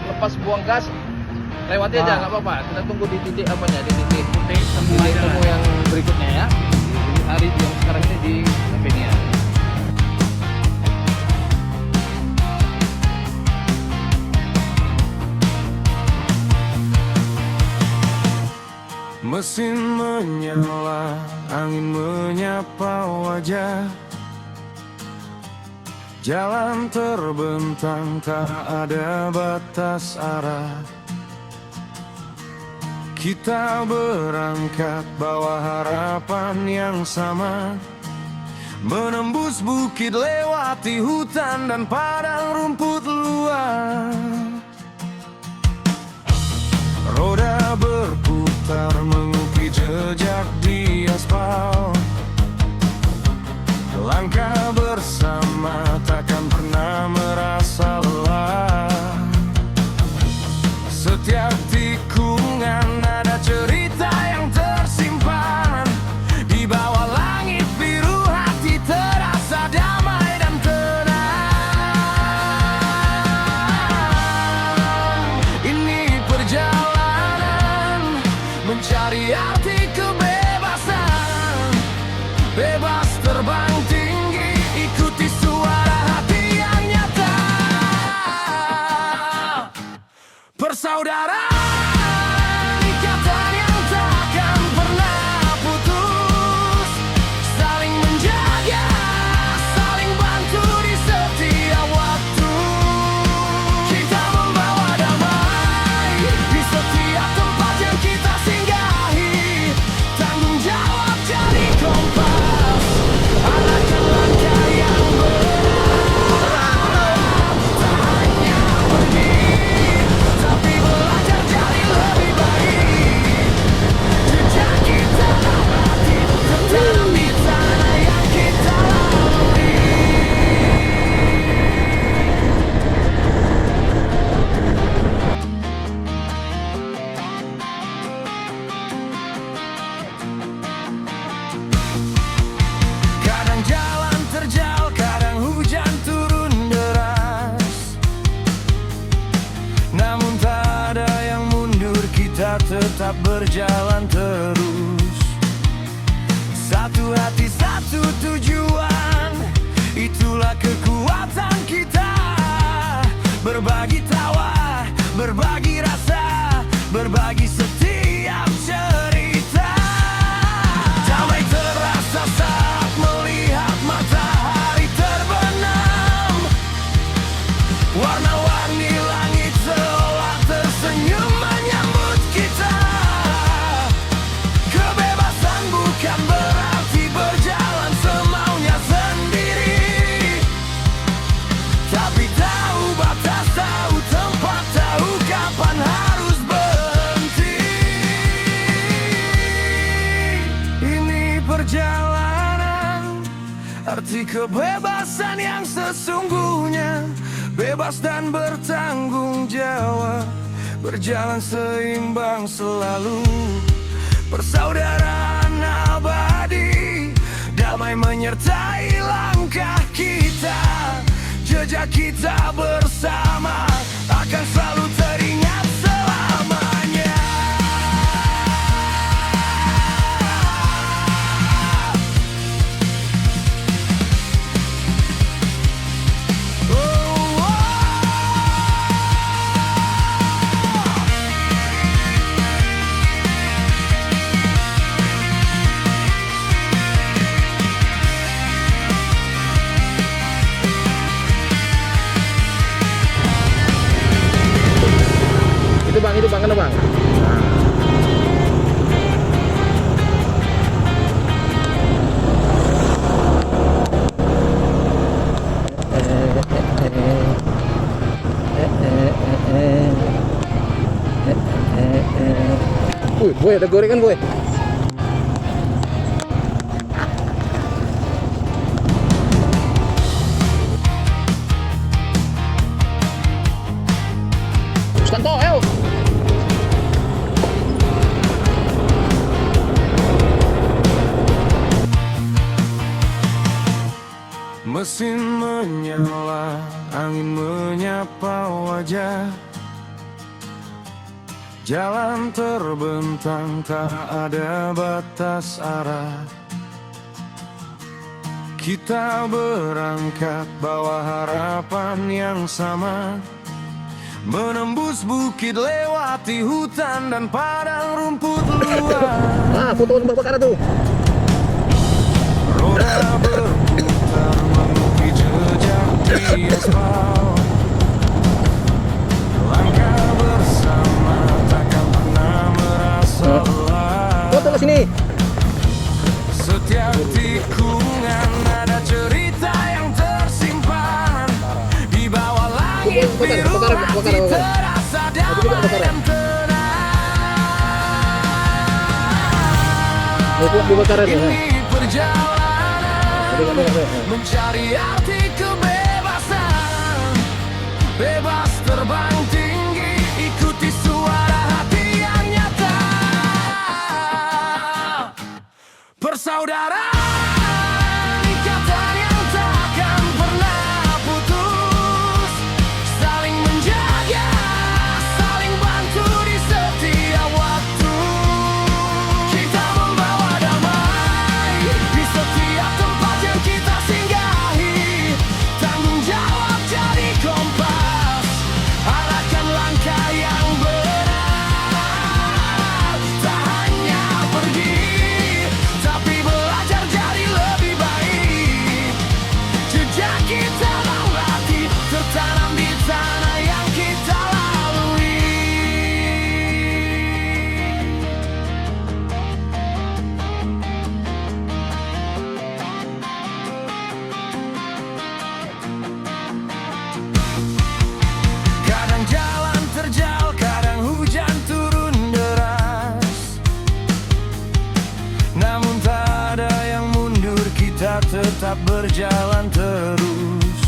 Lepas buang gas, lewati aja nggak apa-apa. Kita tunggu di titik apanya, di titik temu yang berikutnya ya. Di hari yang sekarang ini di sampingnya. Mesin menyala, angin menyapa wajah. Jalan terbentang, tak ada batas arah. Kita berangkat bawa harapan yang sama, menembus bukit, lewati hutan dan padang rumput luas. Roda berputar mengukir jejak di aspal. Langkah bersama takkan pernah merasa lelah. Setiap tikungan ada cerita yang tersimpan. Di bawah langit biru hati terasa damai dan tenang. Ini perjalanan mencari arti kebebasan. Bebas terbang tinggi, ikuti suara hati yang nyata. Persaudaraan, ikatan yang takkan pernah putus. Saling menjaga, saling bantu di setiap waktu. Kita membawa damai di setiap tempat yang kita singgahi. Tanggung jawab jadi kompas, arahkan langkah yang berat. Tak hanya pergi, tapi belajar jadi lebih baik. Jejak kita abadi, tertanam di tanah yang kita lalui. Kadang jalan terjal, kadang hujan turun deras. Namun tak ada yang mundur, kita tetap berjalan terus. Satu hati, satu tujuan, itulah kekuatan kita. Berbagi tawa, berbagi rasa, berbagi setiap cerita. Damai terasa saat melihat matahari terbenam. Warna-warni langit seolah tersenyum menyambut kita. Kebebasan bukan berarti berjalan semaunya sendiri, tapi tahu batas, tahu tempat, tahu kapan harus berhenti. Ini perjalanan, arti kebebasan yang sesungguhnya. Bebas dan bertanggung jawab, berjalan seimbang selalu. Persaudaraan abadi, damai menyertai langkah kita. Jejak kita bersama akan selalu teringat selamanya. Itu bang, kena bang. Boy, ada gorengan boy. Sustanto, ayo. Mesin menyala, angin menyapa wajah. Jalan terbentang, tak ada batas arah. Kita berangkat bawa harapan yang sama, menembus bukit, lewati hutan dan padang rumput luas. Foto bakar tuh. Roda berputar mengukir jejak di aspal. Langkah bersama takkan pernah merasa lelah. Foto ke sini. Setiap tikungan ada cerita yang tersimpan di bawah langit biru, hati terasa damai dan tenang. Ini perjalanan mencari arti kebebasan, bebas terbang tinggi, ikuti suara hati yang nyata. Persaudaraan, ikatan yang takkan pernah putus, saling menjaga, saling bantu di setiap waktu. Kita membawa damai di setiap tempat yang kita singgahi. Tanggung jawab jadi kompas, arahkan langkah yang benar. Tak hanya pergi, tapi belajar jadi lebih baik. Jejak kita lewati, tertanam di tanah yang kita lalui. Kadang jalan terjal, kadang hujan turun deras. Namun tak ada yang mundur, kita tetap berjalan terus.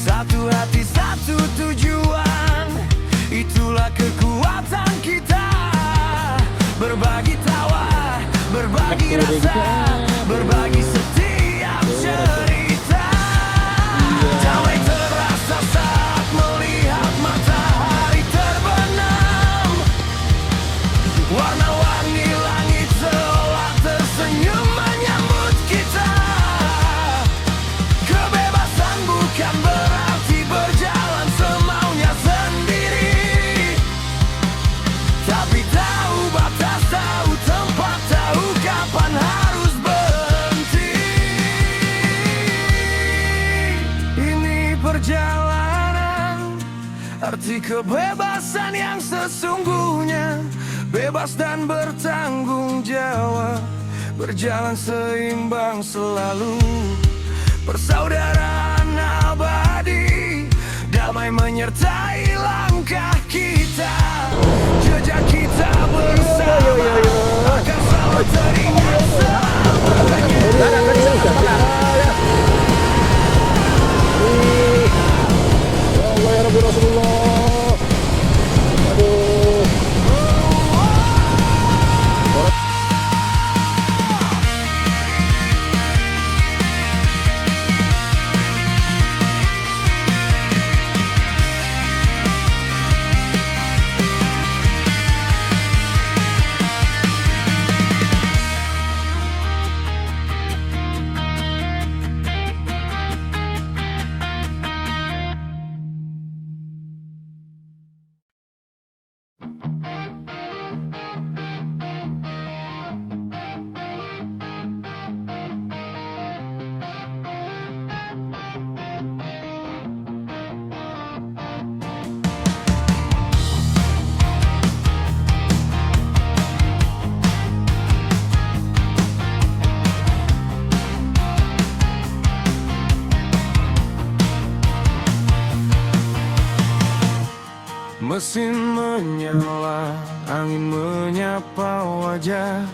Satu hati, satu tujuan, itulah kekuatan kita. Berbagi tawa, berbagi rasa, berbagi setiap cerita. Damai terasa saat melihat matahari terbenam. Warna-warni langit seolah tersenyum menyambut kita. Kebebasan bukan berarti berjalan semaunya sendiri, tapi tahu batas, tahu tempat, tahu kapan harus berhenti. Ini perjalanan, arti kebebasan yang sesungguhnya. Bebas dan bertanggung jawab, berjalan seimbang selalu. Persaudaraan abadi, damai menyertai langkah kita. Jejak kita bersama akan selalu teringat selamanya. Allah ya Rabbi Rasulullah. Aduh. Mesin menyala, angin menyapa wajah.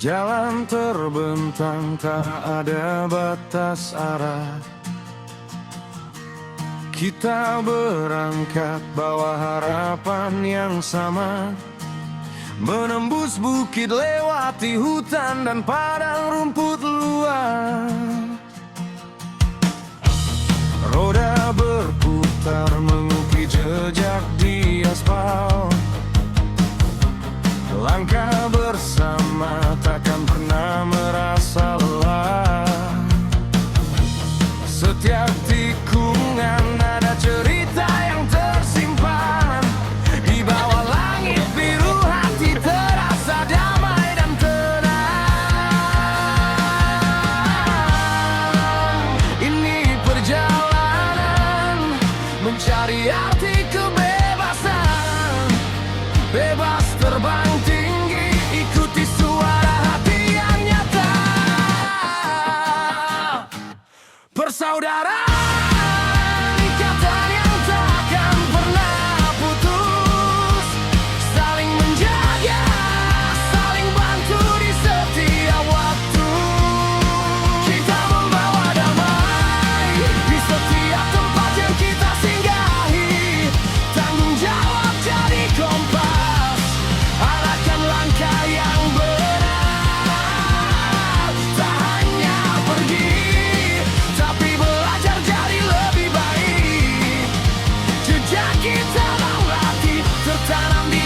Jalan terbentang, tak ada batas arah. Kita berangkat bawa harapan yang sama, menembus bukit, lewati hutan dan padang rumput luas. Roda berputar mengukir jejak di aspal. Langkah bersama takkan pernah merasa lelah. Setiap tikungan ada cerita yang tersimpan. Di bawah langit biru hati terasa damai dan tenang. Ini perjalanan mencari arti kebebasan. Bebas terbang tinggi, ikuti suara hati yang nyata. Persaudaraan, ikatan yang takkan pernah putus. Saling menjaga, saling bantu di setiap waktu. Kita membawa damai di setiap tempat yang kita singgahi. Tanggung jawab jadi kompas, arahkan langkah yang benar. Tak hanya pergi, tapi belajar jadi lebih baik. Jejak kita lewati tertanam di